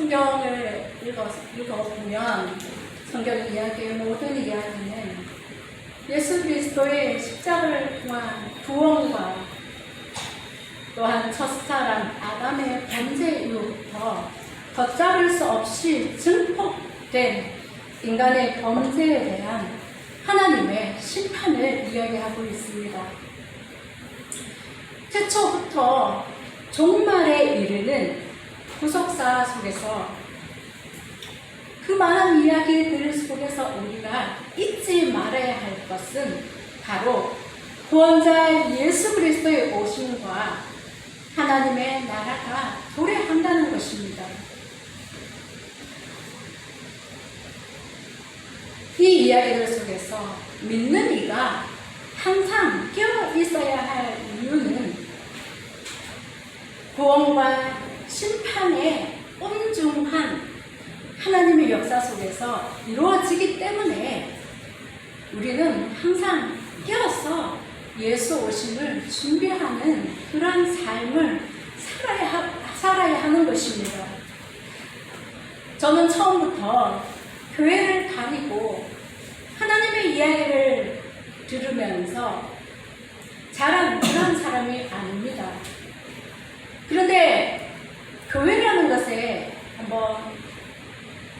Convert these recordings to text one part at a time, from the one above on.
성경을 읽어보면 성경 이야기의 모든 이야기는 예수 그리스도의 십자가를 통한 구원과 또한 첫사람 아담의 범죄 이후부터 걷잡을 수 없이 증폭된 인간의 범죄에 대한 하나님의 심판을 이야기하고 있습니다. 최초부터 종말에 이르는 구속사 속에서 그 많은 이야기들 속에서 우리가 잊지 말아야 할 것은 바로 구원자 예수 그리스도의 오심과 하나님의 나라가 도래한다는 것입니다. 이 이야기들 속에서 믿는 이가 항상 깨어 있어야 할 이유는 구원과 심판의 엄중한 하나님의 역사 속에서 이루어지기 때문에 우리는 항상 깨어서 예수 오심을 준비하는 그런 삶을 살아야 하는 것입니다. 저는 처음부터 교회를 다니고 하나님의 이야기를 들으면서 자란 그런 사람이 아닙니다. 그런데 교회라는 것에 한번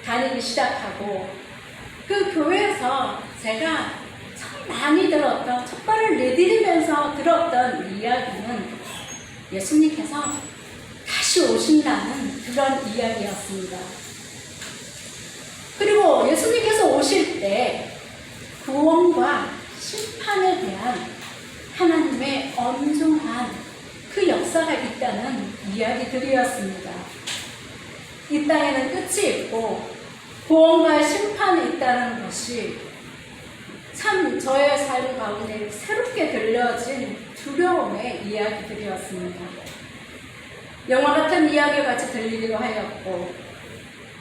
다니기 시작하고 그 교회에서 제가 참 많이 들었던, 첫발을 내디디면서 들었던 이야기는 예수님께서 다시 오신다는 그런 이야기였습니다. 그리고 예수님께서 오실 때 구원과 심판에 대한 하나님의 엄중한 그 역사가 있다는 이야기들이었습니다. 이 땅에는 끝이 있고 구원과 심판이 있다는 것이 참 저의 삶 가운데 새롭게 들려진 두려움의 이야기들이었습니다. 영화 같은 이야기 같이 들리기도 하였고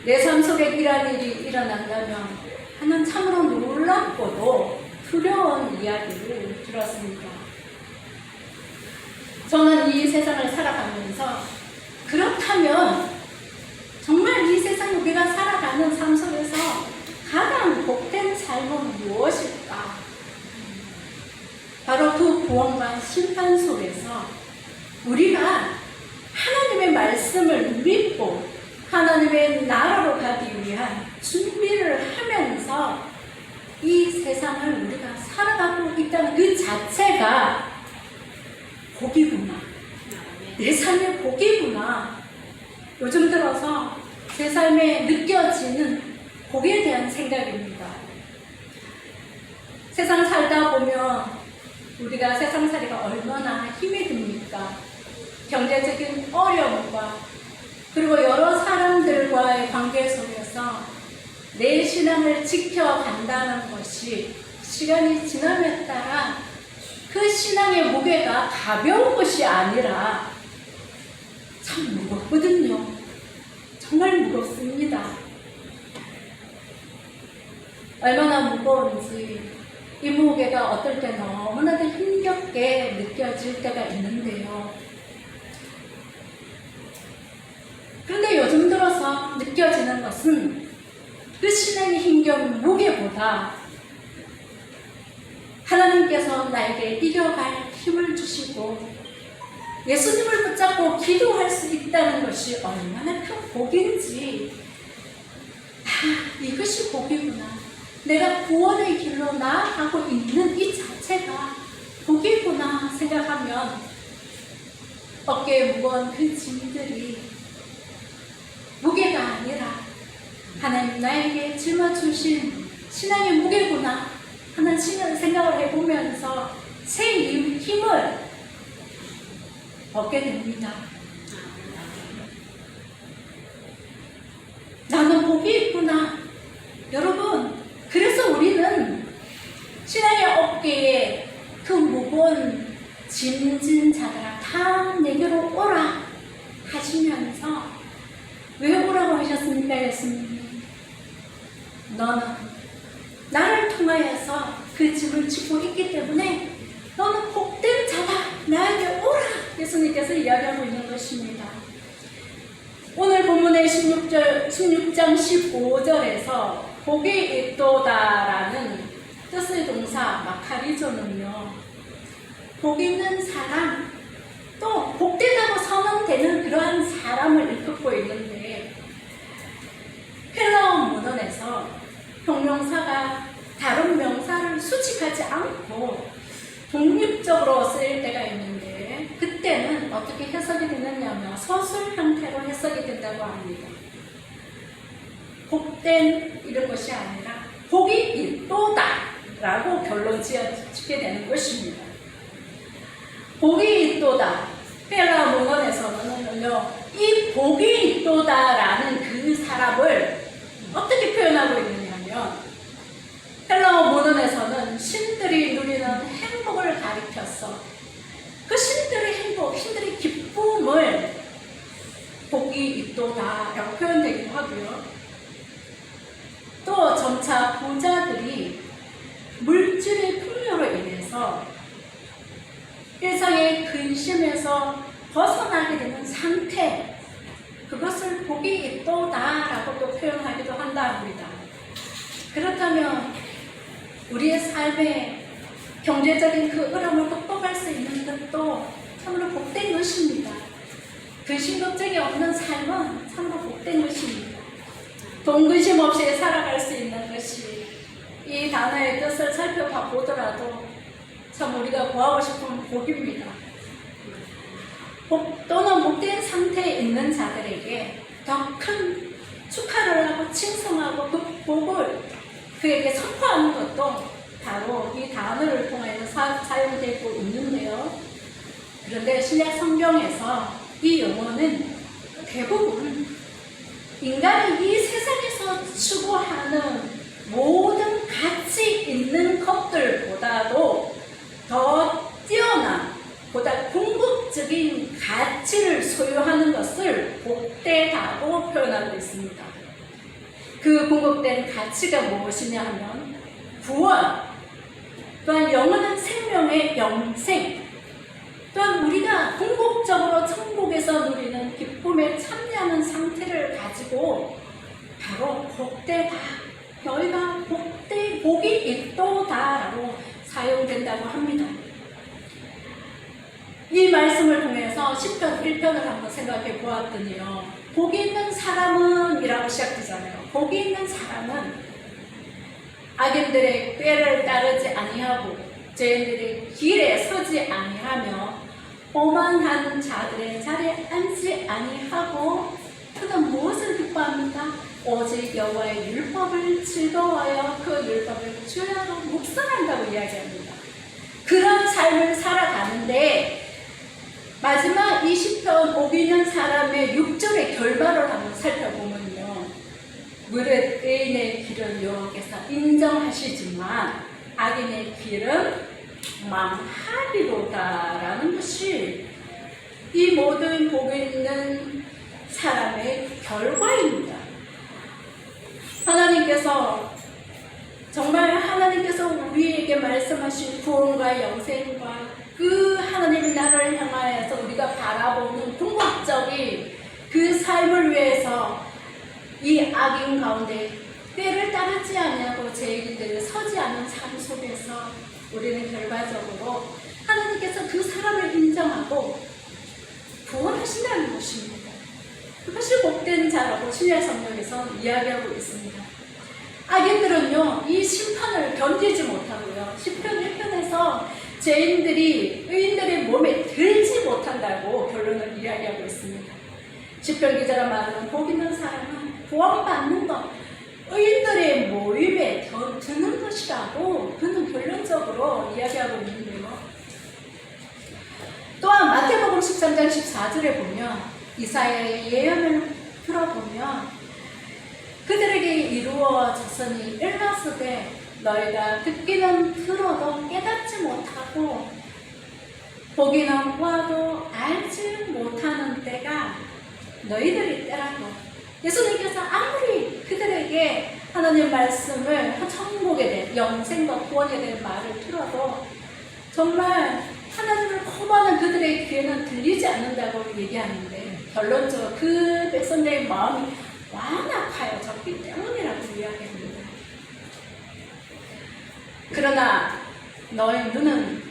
내 삶 속에 이런 일이 일어난다면 하는 참으로 놀랍고도 두려운 이야기를 들었습니다. 저는 이 세상을 살아가면서 그렇다면 정말 이 세상 우리가 살아가는 삶 속에서 가장 복된 삶은 무엇일까? 바로 그 구원과 심판 속에서 우리가 하나님의 말씀을 믿고 하나님의 나라로 가기 위한 준비를 하면서 이 세상을 우리가 살아가고 있다는 그 자체가 복이구나. 내 삶의 복이구나. 요즘 들어서 제 삶에 느껴지는 복에 대한 생각입니다. 세상 살다 보면 우리가 세상살이가 얼마나 힘이 듭니까? 경제적인 어려움과 그리고 여러 사람들과의 관계 속에서 내 신앙을 지켜간다는 것이 시간이 지남에 따라 그 신앙의 무게가 가벼운 것이 아니라 참 무겁거든요. 정말 무겁습니다. 얼마나 무거운지 이 무게가 어떨 때 너무나도 힘겹게 느껴질 때가 있는데요. 그런데 요즘 들어서 느껴지는 것은 그 신앙의 힘겨운 무게보다 하나님께서 나에게 이겨갈 힘을 주시고 예수님을 붙잡고 기도할 수 있다는 것이 얼마나 큰 복인지, 이것이 복이구나. 내가 구원의 길로 나아가고 있는 이 자체가 복이구나 생각하면 어깨에 무거운 그 짐들이 무게가 아니라 하나님 나에게 짊어주신 신앙의 무게구나 하는 생각을 해보면서 새 힘을 얻게 됩니다. 나는 복이 있구나. 여러분, 그래서 우리는 신앙의 어깨에 그 무거운 짐진 자들아 다 내게로 오라 하시면서 왜 오라고 하셨습니까? 예수님이 너는 나를 통하여서 그 짐을 지고 있기 때문에 너는 복된 자다. 나에게 오라. 예수님께서 이야기하고 있는 것입니다. 오늘 본문에 16장 15절에서 복이 있도다라는 뜻의 동사 마카리조는요, 복 있는 사람, 또 복되다고 선언되는 그러한 사람을 일컫고 있는데, 헬라어 문헌에서 형용사가 다른 명사를 수식하지 않고 독립적으로 쓰일 때가 있는데, 그때는 어떻게 해석이 되느냐면 서술 형태로 해석이 된다고 합니다. 복된 이런 것이 아니라 복이 있도다 라고 결론 지어지게 되는 것입니다. 복이 있도다. 헬라 문헌에서는요, 이 복이 있도다라는 그 사람을 어떻게 표현하고 있느냐면, 헬라어 문헌에서는 신들이 누리는 행복을 가리켜서 그 신들의 행복, 신들의 기쁨을 복이 있도다라고 표현되기도 하고요. 또 점차 부자들이 물질의 풍요로 인해서 일상의 근심에서 벗어나게 되는 상태, 그것을 복이 있도다라고 또 표현하기도 한다 합니다. 그렇다면 우리의 삶에 경제적인 그 흐름을 극복할 수 있는 것도 참으로 복된 것입니다. 근심 걱정이 없는 삶은 참으로 복된 것입니다. 돈 근심 없이 살아갈 수 있는 것이, 이 단어의 뜻을 살펴보더라도 참 우리가 구하고 싶은 복입니다. 또는 복된 상태에 있는 자들에게 더 큰 축하를 하고 칭송하고 그 복을 그에게 선포하는 것도 바로 이 단어를 통해서 사용되고 있는데요. 그런데 신약 성경에서 이 용어는 대부분 인간이 이 세상에서 추구하는 모든 가치 있는 것들보다도 더 뛰어난, 보다 궁극적인 가치를 소유하는 것을 복되다고 표현하고 있습니다. 그 궁극된 가치가 무엇이냐 하면 구원, 또한 영원한 생명의 영생, 또한 우리가 궁극적으로 천국에서 누리는 기쁨에 참여하는 상태를 가지고 바로 복되다, 너희가 복이 있도다라고 사용된다고 합니다. 이 말씀을 통해서 시편 1편을 한번 생각해 보았더니요, 복이 있는 사람은 이라고 시작되잖아요. 복이 있는 사람은 악인들의 꾀를 따르지 아니하고 죄인들의 길에 서지 아니하며 오만한 자들의 자리에 앉지 아니하고 그는 무엇을 기뻐합니까? 오직 여호와의 율법을 즐거워하여 그 율법을 주야로 묵상한다고 이야기합니다. 그런 삶을 살아가는데 마지막 20편 복이 있는 사람의 6절의 결말을 한번 살펴보면요, 무릇 의인의 길은 여호와께서 인정하시지만 악인의 길은 망하리로다라는 것이 이 모든 복이 있는 사람의 결과입니다. 하나님께서 우리에게 말씀하신 구원과 영생과 그 하나님의 나라를 향하여서 우리가 바라보는 궁극적인 그 삶을 위해서 이 악인 가운데 꾀를 따르지 아니하고 죄인들을 서지 않은 삶 속에서 우리는 결과적으로 하나님께서 그 사람을 인정하고 구원하신다는 것입니다. 그것이 복된 자라고 신약 성경에서 이야기하고 있습니다. 악인들은요, 이 심판을 견디지 못하고요, 시편 1편에서 죄인들이 의인들의 몸에 들지 못한다고 결론을 이야기하고 있습니다. 시편 기자가 말하는 복 있는 사람은 구원받는 것, 의인들의 모임에 드는 것이라고 그는 결론적으로 이야기하고 있는데요. 또한 마태복음 13장 14절에 보면 이사야의 예언을 들어보면 그들에게 이루어졌으니 일렀으되 너희가 듣기는 들어도 깨닫지 못하고 보기는 보아도 알지 못하는 때가 너희들이 때라고. 예수님께서 아무리 그들에게 하나님 말씀을 천국에 대한 영생과 구원에 대한 말을 들어도 정말 하나님을 거부하는 그들의 귀에는 들리지 않는다고 얘기하는데 결론적으로 그 백성들의 마음이 완악하여졌기 때문이라고 이야기합니다. 그러나 너희 눈은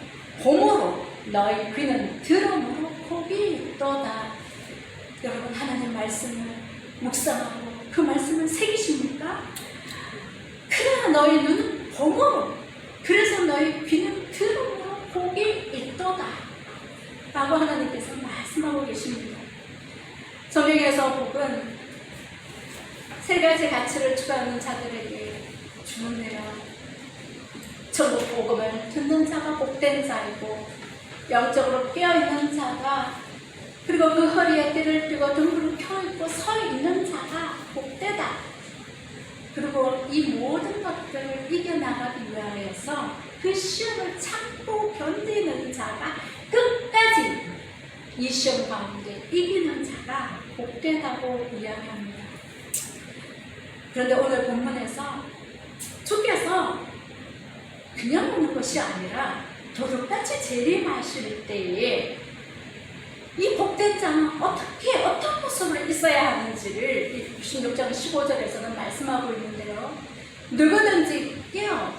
봄으로 너희 귀는 들음으로 복이 있도다. 여러분, 하나님 말씀을 묵상하고 그 말씀을 새기십니까? 그러나 너희 눈은 봄으로, 그래서 너희 귀는 들음으로 복이 있도다 라고 하나님께서 말씀하고 계십니다. 성경에서 복은 세 가지 가치를 추구하는 자들에게 주는데요. 천국 복음을 듣는 자가 복된 자이고, 영적으로 깨어있는 자가, 그리고 그 허리에 띠를 띠고 등불을 켜있고 서 있는 자가 복되다. 그리고 이 모든 것들을 이겨나가기 위하여서 그 시험을 참고 견디는 자가 끝까지 이 시험 가운데 이기는 자가 복되다고 이야기합니다. 그런데 오늘 본문에서 주께서 그냥 먹는 것이 아니라 도둑같이 재림하실 때에 이 복된 자는 어떤 모습으로 있어야 하는지를 16장 15절에서는 말씀하고 있는데요. 누구든지 깨어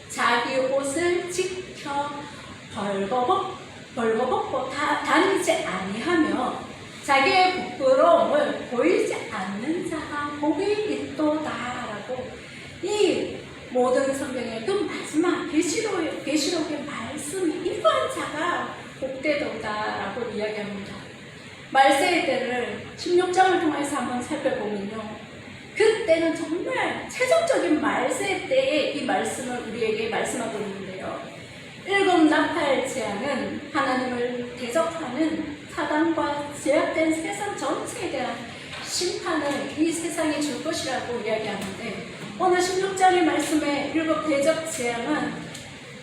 자기 옷을 지켜 벌거벗고 다니지 아니하며 자기의 부끄러움을 보이지 않는 자가 복이 있도다라고, 이 모든 성경의 그 마지막 계시록의 말씀이 이러한 자가 복되도다라고 이야기합니다. 말세의 때를 16장을 통해서 한번 살펴보면요, 그때는 정말 최종적인 말세 때의 이 말씀을 우리에게 말씀하고 있는데요. 일곱 나팔 재앙은 하나님을 대적하는 사단과 제약된 세상 전체에 대한 심판을 이 세상에 줄 것이라고 이야기하는데, 오늘 16장의 말씀의 일곱 대적 재앙은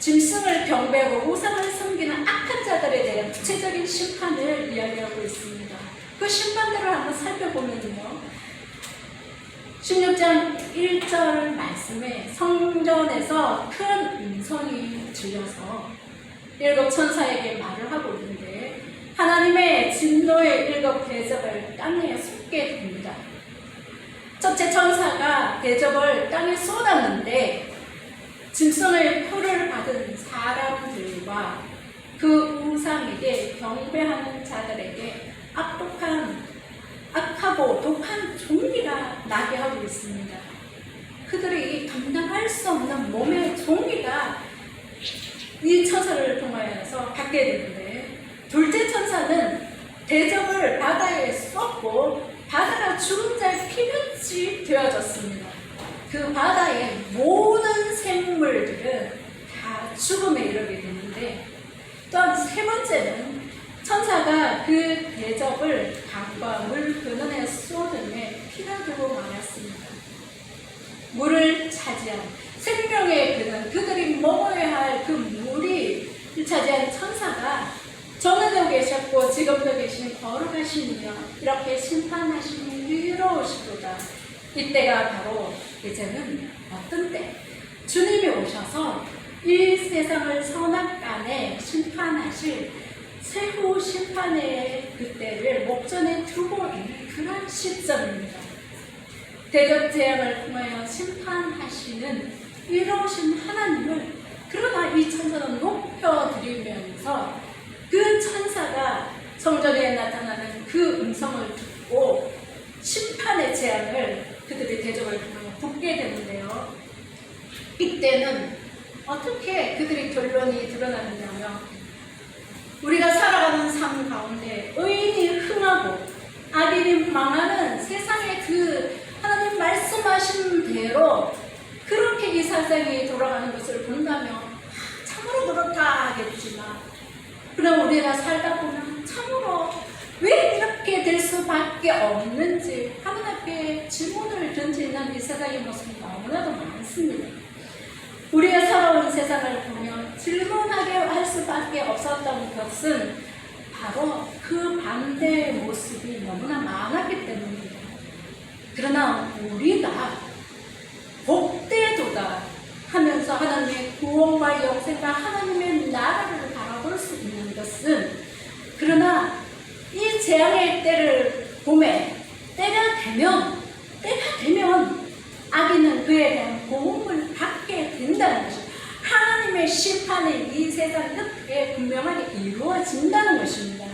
짐승을 경배하고 우상을 섬기는 악한 자들에 대한 구체적인 심판을 이야기하고 있습니다. 그 심판들을 한번 살펴보면요, 16장 1절 말씀에 성전에서 큰 음성이 들려서 일곱 천사에게 말을 하고 있는데, 하나님의 진노의 일곱 대접을 땅에 쏟게 됩니다. 첫째 천사가 대접을 땅에 쏟았는데, 짐승의 표를 받은 사람들과 그 우상에게 경배하는 자들에게 악하고 독한 종기가 나게 하고 있습니다. 그들이 감당할 수 없는 몸의 종기가 이 천사를 통하여서 받게 되는데, 둘째 천사는 대접을 바다에 쏟고 바다가 죽은 자의 피변지 되어졌습니다. 그 바다의 모든 생물들은 다 죽음에 이르게 되는데, 또한 세 번째는 천사가 그 대접을 강과 물 근원에 쏟음에 피가 되고 말았습니다. 물을 차지한 생명의 근원, 그들이 먹어야 할 그 물이 차지한 천사가 전에도 계셨고 지금도 계신 거룩하시니며 이렇게 심판하시니 의로우시도다. 이때가 바로 이제는 어떤 때? 주님이 오셔서 이 세상을 선악간에 심판하실 최후 심판의 그때를 목전에 두고 있는 그런 시점입니다. 대적 재앙을 통하여 심판하시는 의로우신 하나님을, 그러나 이 천사는 높여드리면서 그 천사가 성전에 나타나는 그 음성을 듣고 심판의 재앙을 그들의 대적을 통하여 붙게 되는데요. 이때는 어떻게 그들의 결론이 드러나느냐면, 우리가 살아가는 삶 가운데 의인이 흥하고 악인이 망하는 세상의 그 하나님 말씀하신 대로 그렇게 이 세상이 돌아가는 것을 본다면 참으로 그렇다 하겠지만, 그럼 우리가 살다 보면 참으로 왜 이렇게 될 수밖에 없는지 하나님 앞에 질문을 던지는 이 세상의 모습이 너무나도 많습니다. 우리가 살아온 세상을 보면 질문하게 할 수밖에 없었던 것은 바로 그 반대의 모습이 너무나 많았기 때문입니다. 그러나 우리가 복되도다 하면서 하나님의 구원과 영생과 하나님의 나라를 바라볼 수 있는 것은, 그러나 이 재앙의 때를 죽음에 때가 되면 악인은 그에 대한 고음을 받게 된다는 것입니다. 하나님의 심판이 이 세상 끝에 분명하게 이루어진다는 것입니다.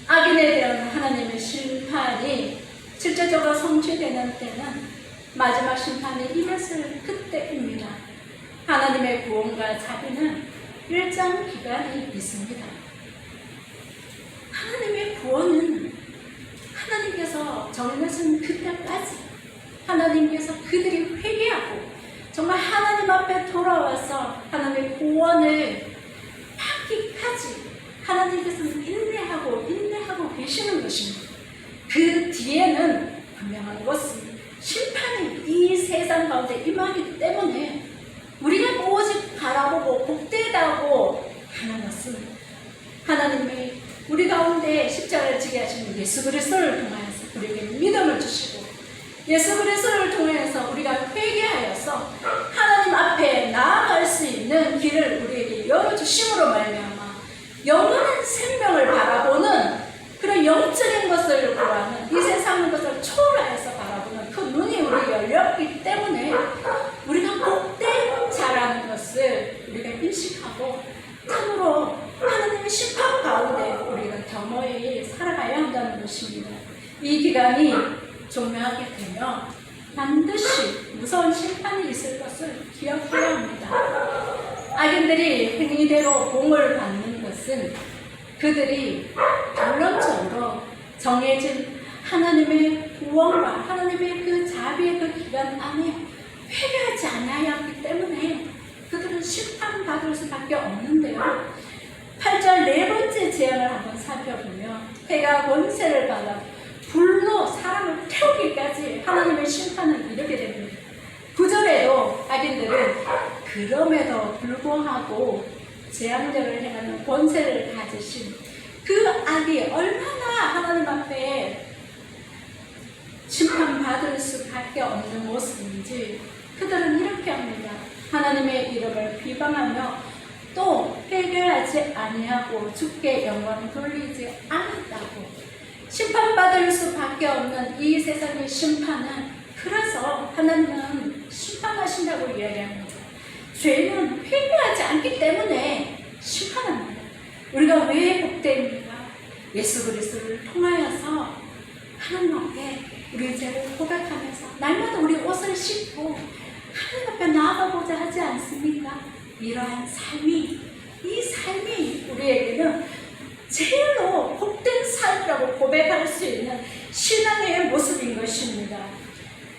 악인에 대한 하나님의 심판이 실제적으로 성취되는 때는 마지막 심판이 임했을 그때입니다. 하나님의 구원과 자비는 일정 기간이 있습니다. 하나님의 구원은 하나님께서 정하신 그때까지 하나님께서 그들이 회개하고 정말 하나님 앞에 돌아와서 하나님의 구원을 받기까지 하나님께서는 인내하고 계시는 것입니다. 그 뒤에는 분명한 것은 심판이 이 세상 가운데 임하기 때문에 우리가 오직 바라보고 복되다고 하는 것은 하나님의 우리 가운데 십자가를 지게 하시는 예수 그리스도를 통하여서 우리에게 믿음을 주시고 예수 그리스도를 통해서 우리가 회개하여서 하나님 앞에 나아갈 수 있는 길을 우리에게 열어주심으로 말미암아 영원한 생명을 바라보는 그런 영적인 것을 구하는 이 세상의 것을 초월하여서 바라보는 그 눈이 우리에게 열렸기 때문에 우리가 복된 자라는 것을 우리가 인식하고 참으로 하나님의 심판 가운데 우리가 겸허히 살아가야 한다는 것입니다. 이 기간이 종료하게 되면 반드시 무서운 심판이 있을 것을 기억해야 합니다. 악인들이 행위대로 공을 받는 것은 그들이 결론적으로 정해진 하나님의 구원과 하나님의 그 자비의 그 기간 안에 회개하지 않았기 때문에 그들은 심판받을 수밖에 없는데요. 8절 네 번째 재앙을 한번 살펴보면 해가 권세를 받아 불로 사람을 태우기까지 하나님의 심판을 이르게 됩니다. 9절에도 악인들은 그럼에도 불구하고 재앙들을 행하는 권세를 가지신 그 악이 얼마나 하나님 앞에 심판받을 수밖에 없는 모습인지 그들은 이렇게 합니다. 하나님의 이름을 비방하며 또 회개하지 아니하고 주께 영광 돌리지 않았다고 심판받을 수밖에 없는 이 세상의 심판은 그래서 하나님은 심판하신다고 이야기합니다. 죄는 회개하지 않기 때문에 심판합니다. 우리가 왜 복됩니까? 예수 그리스도를 통하여서 하나님 앞에 우리 죄를 고백하면서 날마다 우리 옷을 씻고 하나님 앞에 나아가고자 하지 않습니까? 이러한 삶이 이 삶이 우리에게는 제일로 복된 삶이라고 고백할 수 있는 신앙의 모습인 것입니다.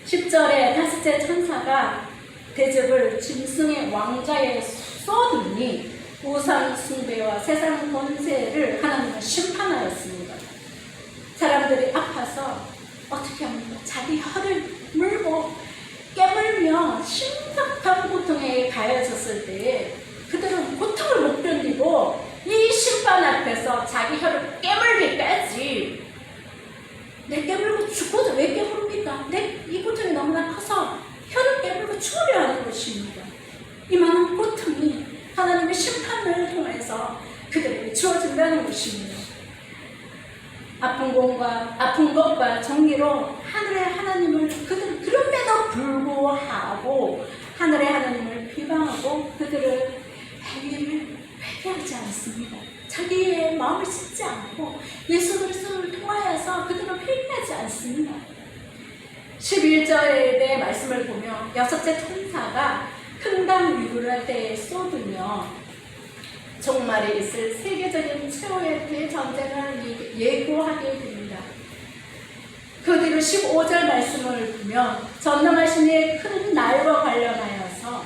10절에 다섯째 천사가 대접을 짐승의 왕좌에 쏘더니 우상 숭배와 세상 권세를 하나님은 심판하였습니다. 사람들이 아파서 어떻게 합니까? 자기 혀를 물고 깨물며 심각한 고통에 가해졌을 때에 그들은 고통을 못 견디고 이 심판 앞에서 자기 혀를 깨물기까지 내 깨물고 죽고자 왜 깨물입니까? 이 고통이 너무나 커서 혀를 깨물고 죽으려 하는 것입니다. 이 많은 고통이 하나님의 심판을 통해서 그들에게 주어진다는 것입니다. 아픈 것과 정의로 하늘의 하나님을 그들은 그럼에도 불구하고 하늘의 하나님을 비방하고 그들을 행위를 회개하지 않습니다. 자기의 마음을 씻지 않고 예수 그리스도를 통하여서 그들은 회개하지 않습니다. 11절의 말씀을 보면 여섯째 천사가 큰 강 유브라데에 쏟으며 종말에 있을 세계적인 최후의 대전쟁을 예고하게 됩니다. 그 뒤로 15절 말씀을 보면 전능하신 이의 큰 날과 관련하여서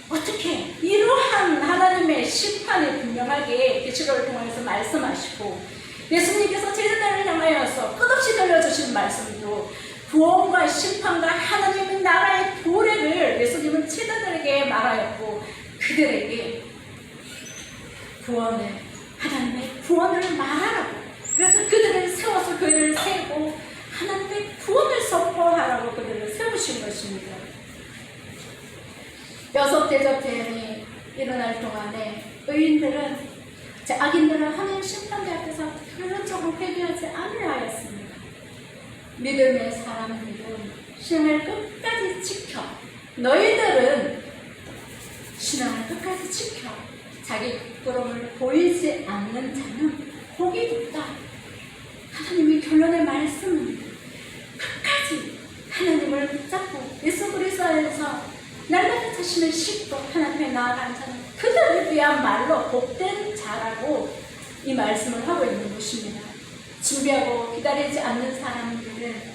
어떻게 이러한 하나님의 심판이 분명하게 계시록을 통해서 말씀하시고 예수님께서 제자들을 향하여서 끝없이 들려주신 말씀도 구원과 심판과 하나님의 나라의 도래를 예수님은 제자들에게 말하였고 그들에게 구원을 하나님의 구원을 말하라고 그래서 그들을 세워서 그들을 세우고 하나님의 구원을 선포하라고 그들을 세우신 것입니다. 여섯 대접 재앙이 일어날 동안에 악인들은 하나님 심판대 앞에서 결론적으로 회개하지 않으려 하였습니다. 믿음의 사람들은 신앙을 끝까지 지켜. 너희들은 신앙을 끝까지 지켜. 자기 부끄러움을 보이지 않는 자는 복이 있다. 하나님의 결론의 말씀은 끝까지 하나님을 붙잡고 예수 그리스도 안에서 날마다 자신을 싣고 하나님께 나아가는 자는 그들을 위한 말로 복된 자라고 이 말씀을 하고 있는 것입니다. 준비하고 기다리지 않는 사람들은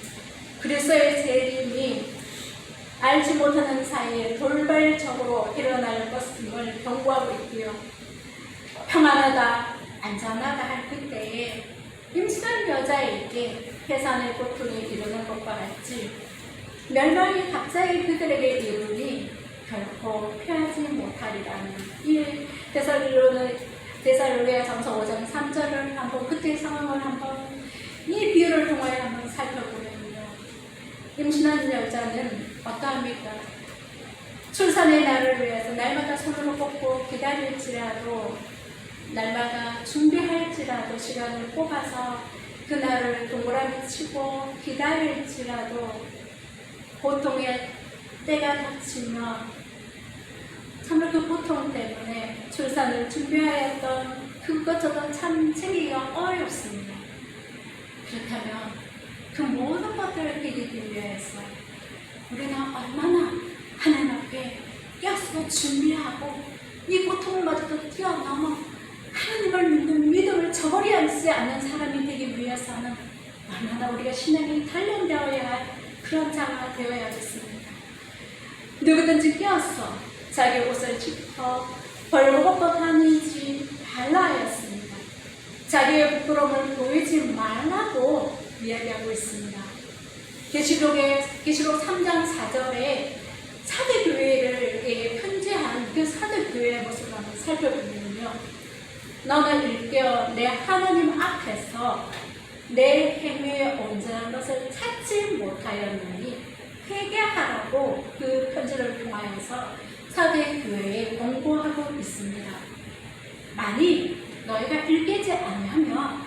그리스도의 재림이 알지 못하는 사이에 돌발적으로 일어날 것임을 경고하고 있고요. 평안하다, 안전하다 할 그때에 임신한 여자에게 해산의 고통이 이르는 것과 같이 멸망이 갑자기 그들에게 이르니 결코 피하지 못하리라는 이 데살로니가 전서 5장 3절을 한번 그때의 상황을 한번 이 비유를 통하여 한번 살펴보면요. 임신한 여자는 어떠합니까? 출산의 날을 위해서 날마다 손으로 꼽고 기다릴지라도 날마다 준비할지라도 시간을 뽑아서 그날을 동그라미 치고 기다릴지라도 고통의 때가 닥치며 정말 그 고통 때문에 출산을 준비하였던 그것저것 참 챙기기가 어렵습니다. 그렇다면 그 모든 것들을 이기기 위해서 우리는 얼마나 하나님 앞에 깨어서 준비하고 이 고통마저도 뛰어넘어 하나님을 믿는 믿음을 저버리지 않는 사람이 되기 위해서는 얼마나 우리가 신앙이 단련되어야 할 그런 자가 되어야겠습니다. 누구든지 깨어서 자기 옷을 짚어 벌거벗고 다니지 말라 하였습니다. 자기의 부끄러움을 보이지 말라고 이야기하고 있습니다. 계시록 3장 4절에 사대 교회를 편지한 그 사대 교회의 모습을 한번 살펴보면요. 너는 일깨어 내 하나님 앞에서 내 행위에 온전한 것을 찾지 못하였느니 회개하라고 그 편지를 통하여서 사대 교회에 권고하고 있습니다. 만일 너희가 일깨지 아니하면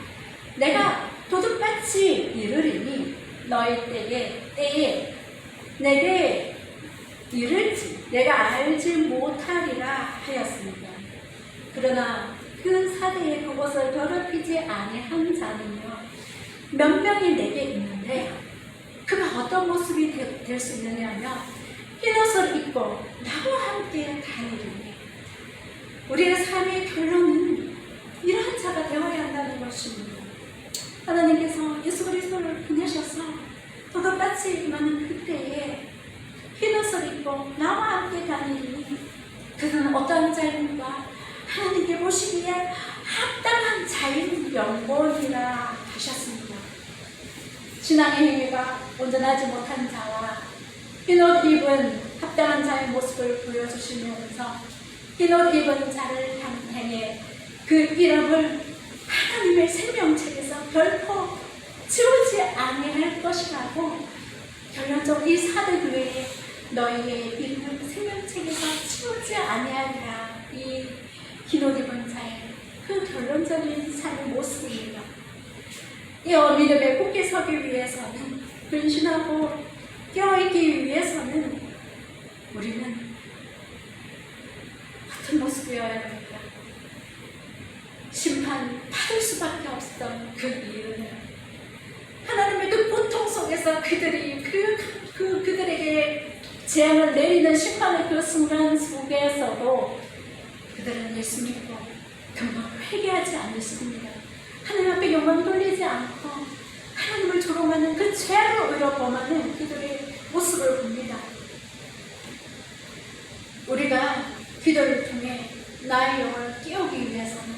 내가 도둑같이 이르리니 너희 때에 내게 이를지 내가 알지 못하리라 하였습니다. 그러나 그 사대에 그곳을 더럽히지 아니한 자는요 몇 명이 내게 있는데 그가 어떤 모습이 될 수 있느냐면 흰옷을 입고 나와 함께 다니리니 우리의 삶의 결론은 이러한 자가 되어야 한다는 것입니다. 하나님께서 예수 그리스도를 보내셔서 도둑같이 임하는 그때에 흰옷을 입고 나와 함께 다니니 그는 어떤 자입니까? 하나님께 보시기에 합당한 자인 영혼이라 하셨습니다. 신앙의 행위가 온전하지 못한 자와 흰옷 입은 합당한 자의 모습을 보여주시면서 흰옷 입은 자를 향해 그 이름을 하나님의 생명책에서 결코 지우지 아니할 것이라고 결론적으로 이 사대교회에 너희의 이름을 생명책에서 지우지 아니하리라 이 흰옷 입은 자의 그 결론적인 삶의 모습입니다. 이 믿음에 굳게 서기 위해서는 근신하고 깨어있기 위해서는 우리는 어떤 모습이어야 합니까? 심판 받을 수밖에 없었던 그 이유는 하나님의 그 고통 속에서 그들이 그들에게 재앙을 내리는 심판의 그 순간 속에서도 그들은 예수 믿고 금방 회개하지 않으십니다. 하나님 앞에 영광 돌리지 않고 하나님을 조롱하는 그 죄로 의로 범하는 그들의 모습을 봅니다. 우리가 기도를 통해 나의 영을 깨우기 위해서는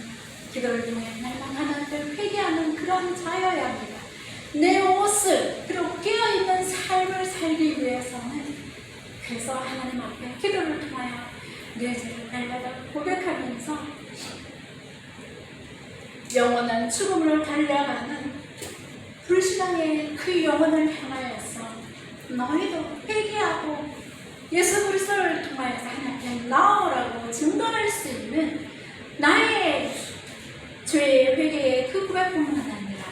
기도를 통해 날마다 하나님을 회개하는 그런 자여야 합니다. 내 옷을 그리고 깨어있는 삶을 살기 위해서는 그래서 하나님 앞에 기도를 통하여 내 죄를 날마다 고백하면서 영원한 죽음으로 달려가는 불신앙의 그 영혼을 향하여서 너희도 회개하고 예수 그리스도를 통하여서 하나님께 나오라고 증거할 수 있는 나의 죄의 회개의 그 고백뿐만 아니라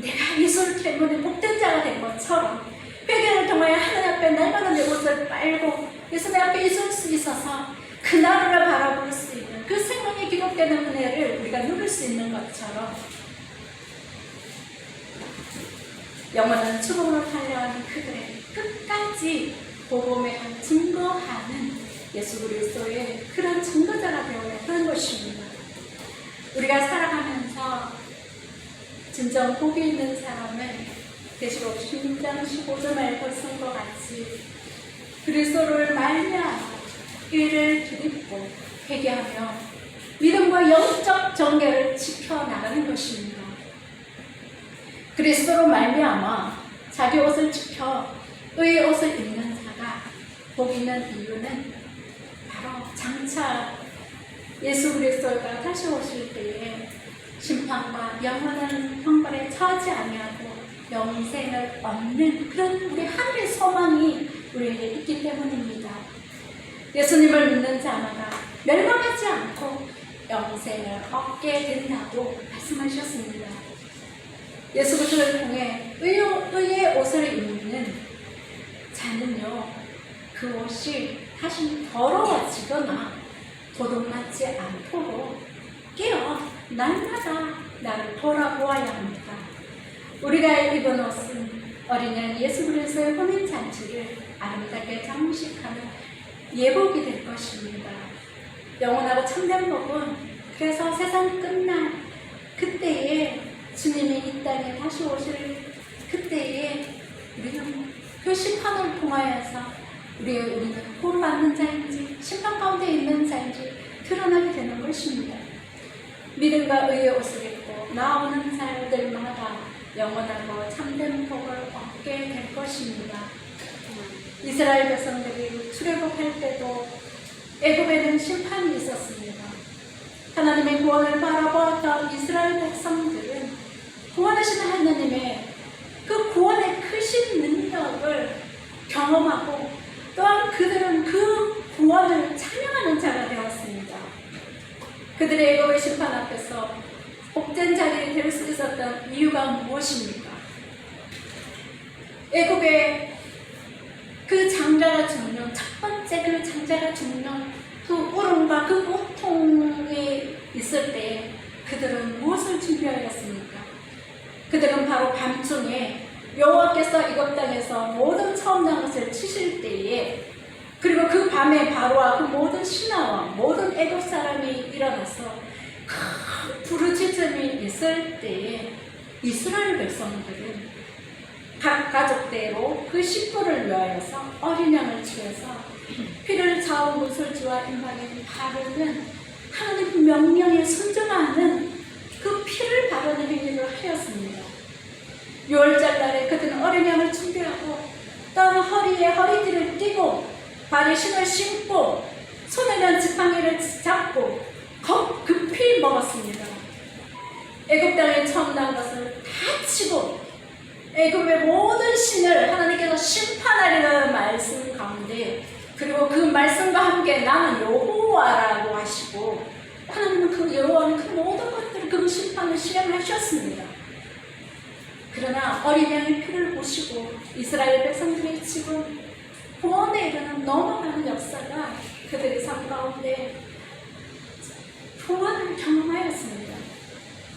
내가 예수를 때문에 복된 자가 된 것처럼 회개를 통하여 하나님 앞에 날마다 내 옷을 빨고 예수님 앞에 있을 수 있어서 그 나라를 바라볼 수 있는 그 생명이 기록되는 은혜를 우리가 누릴 수 있는 것처럼 영원한 축복으로 달려가는 그들의 끝까지 복음에 증거하는 예수 그리스도의 그런 증거자가 되어야 하는 것입니다. 우리가 살아가면서 진정 복이 있는 사람은 계시록 16장 15절 말고 쓴 것 같이 그리스도를 말미암아 이를 드립고 회개하며 믿음과 영적 정결을 지켜나가는 것입니다. 그리스도로 말미암아 자기 옷을 지켜 의의 옷을 입는 자가 복 있는 이유는 바로 장차 예수 그리스도가 다시 오실 때에 심판과 영원한 형벌에 처하지 아니하고 영생을 얻는 그런 우리 하늘의 소망이 우리에게 있기 때문입니다. 예수님을 믿는 자마다 멸망하지 않고 영생을 얻게 된다고 말씀하셨습니다. 예수 그리스도를 통해 의의 옷을 입는 자는요, 그 옷이 다시 더러워지거나 도둑맞지 않도록 깨어 날마다 나를 돌아보아야 합니다. 우리가 입은 옷은 어린 양 예수 그리스도의 혼인 잔치를 아름답게 장식하는 예복이 될 것입니다. 영원하고 참된 복은 그래서 세상 끝날 그때에 주님이 이 땅에 다시 오실 그때에 우리는 그 심판을 통하여서 우리는 보를 받는 자인지 심판 가운데 있는 자인지 드러나게 되는 것입니다. 믿음과 의의 옷을 입고 나오는 자들마다 영원하고 참된 복을 얻게 될 것입니다. 이스라엘 백성들이 출애굽할 때도 애굽에는 심판이 있었습니다. 하나님의 구원을 바라보았던 이스라엘 백성들은 구원하시는 하나님의 그 구원의 크신 능력을 경험하고 또한 그들은 그 구원을 찬양하는 자가 되었습니다. 그들의 애굽의 심판 앞에서 복된 자들이 될 수 있었던 이유가 무엇입니까? 애굽의 그 장자가 죽는 첫 번째 그 장자가 죽는 그 울음과 그 고통이 있을 때 그들은 무엇을 준비하였습니까? 그들은 바로 밤중에 여호와께서 이것 땅에서 모든 처음 난 것을 치실 때에 그리고 그 밤에 바로와 그 모든 신하와 모든 애굽 사람이 일어나서 큰 부르짖음이 있을 때에 이스라엘 백성들은 각 가족대로 그 식구를 위하여서 어린 양을 치어서 피를 자원 무술지와 임박에 바르는 하나님 명령에 순종하는 그 피를 바르는 행위를 하였습니다. 6월절 날에 그들은 어린 양을 준비하고 또는 허리에 허리띠를 띠고 발에 신을 신고 손에는 지팡이를 잡고 급히 먹었습니다. 애굽 땅에 처음 난 것을 다 치고 애굽의 모든 신을 하나님께서 심판하리라는 말씀 가운데 그리고 그 말씀과 함께 나는 여호와라고 하시고 하나님은 그 여호와는 그 모든 것들을 그 심판을 실행하셨습니다. 그러나 어린 양의 피를 보시고 이스라엘 백성들이 지금 구원에 이르는 너무 많은 역사가 그들의 삶 가운데 구원을 경험하였습니다.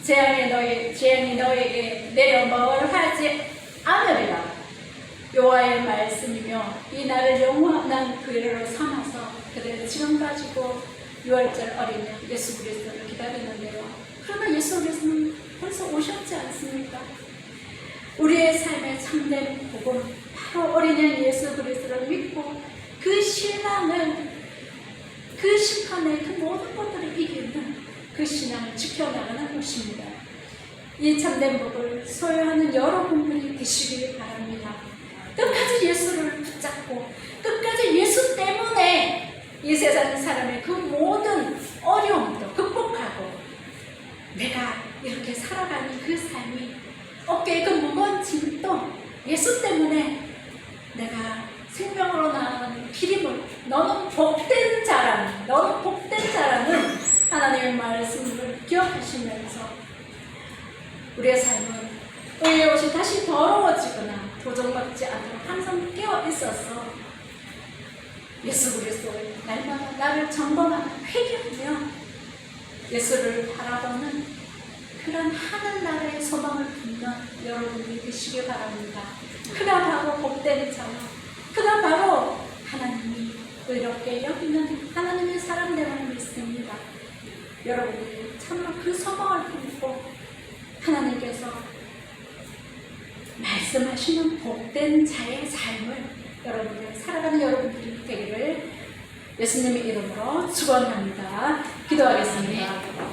재앙이 너에게 내려 멸하지 않으리라. 여호와의 말씀이며 이 날을 영원한 기회로 삼아서 그들은 지금 가지고 6월절 어린 양 예수 그리스도를 기다리는데요. 그러나 예수 그리스도는 벌써 오셨지 않습니까? 우리의 삶의 참된 복음 바로 어린 양 예수 그리스도를 믿고 그 신앙을 그 심판의 그 모든 것들을 이기는 그 신앙을 지켜나가는 것입니다. 이 참된 복을 소유하는 여러분들이 되시길 바랍니다. 끝까지 예수를 붙잡고 끝까지 예수 때문에 이 세상 사람의 그 모든 어려움도 극복하고 내가 이렇게 살아가는 그 삶이 어깨에 그 무거운 짐도 예수 때문에 내가 생명으로 나아가는 기림을 너는 복된 자라는 하나님의 말씀을 기억하시면서 우리의 삶은 의의 예수 그리스도를 날마다 나를 점검하며 회개하며 예수를 바라보는 그런 하늘나라의 소망을 품는 여러분들이 되시길 바랍니다. 그가 바로 복된 자요. 그가 바로 하나님이 의롭게 여기는 하나님의 사람됨을 믿습니다. 여러분들이 참으로 그 소망을 품고 하나님께서 말씀하시는 복된 자의 삶을 여러분들 살아가는 여러분들이 되기를 예수님의 이름으로 축원합니다. 기도하겠습니다.